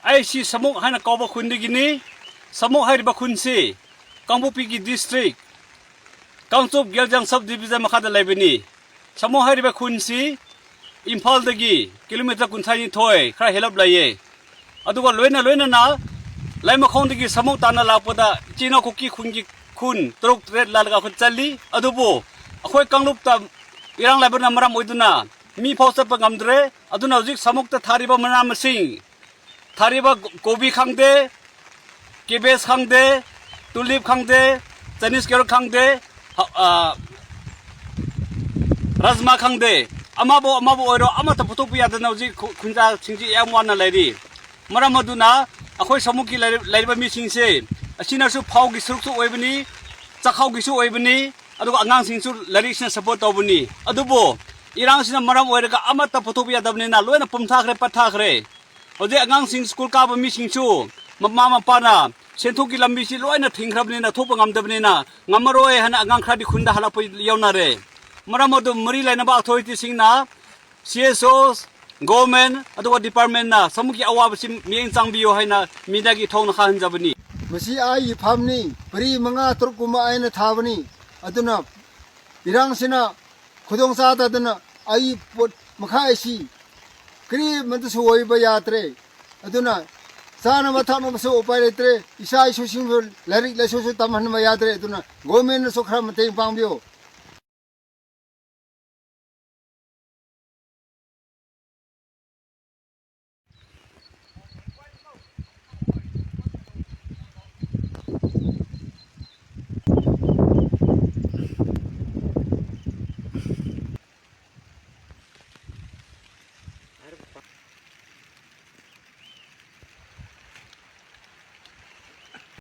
ไอ้สิสมุกให้นะกอบคุณดิกินีสมุกให้ริบคุณสิกังบุปีกิดิสตริกกังซุบเกลจังซับดิวิซันมาขัดอะไรแบบนี้สมุกให้ริบคุณสิอิมพอลตะกี้กิโลเมตรคุณใช้ยินถอยใครเฮลับเลยอะดูว่าลอยนะนะไล่มาคงตะกี้สมุกตานาลาปดาจีน่าคุกกี้คุณตรุกเรดลาลกาคุณจัลลีอะดูบ่ค่อยกังลุบตามอีรังไล่บนน้ำมันมวยดูนะมีพอสับปะกำเดรอะดูน่าจิกสมุกตะทาริบมันน้ำมันสิงทาริบโกบีขังเดเกเบสขังเดตูลิปขังเดเจนิสเกลขังเดรัสมาขังเดอามาโบโอโรอามาตะพุทุปิยาดนาวจิคุณจาชิงจิเอมวันนั่นเลยดิมารมาดูนะค่อยสมุกกิไล่บะมีชิงเซอาชินาสุพาวกิสุกสุไว้บนี้จะเข้ากิสุไว้บนี้อะดูอ่างสิงสุลาริชนะสปอร์ตเอาบนี้อะดูบ่อีรังสินะมารมาโอโรกะอามาตะพุทุปิยาดบนี้นะล้วนปุ่มทากเรปัทากเรโอเดอ่างสิงสกุลกาบะมีชิงชูมาปานะเชนทุกิลำบิสิล้วนทิ้งครับนี่นะทุบงามดบนี้นะงามมารวยหันอ่างคราดิคุณดาฮลาปยาวนาเรมารมาดูมรีไลนะบะออโธริตี้สิงนะCSOs government atwa department na samuki awab sim mieng changbiyo haina midagi thong na khan jabani masi ai phamni pri manga turkuma aina thabani aduna irang sina khudong sa ta dana ai pot makha si kri mat soi ba yatre aduna sana matha ma so upai letre isai so sim larik la so tamhan ma yatre aduna government so khra mateng pangbyo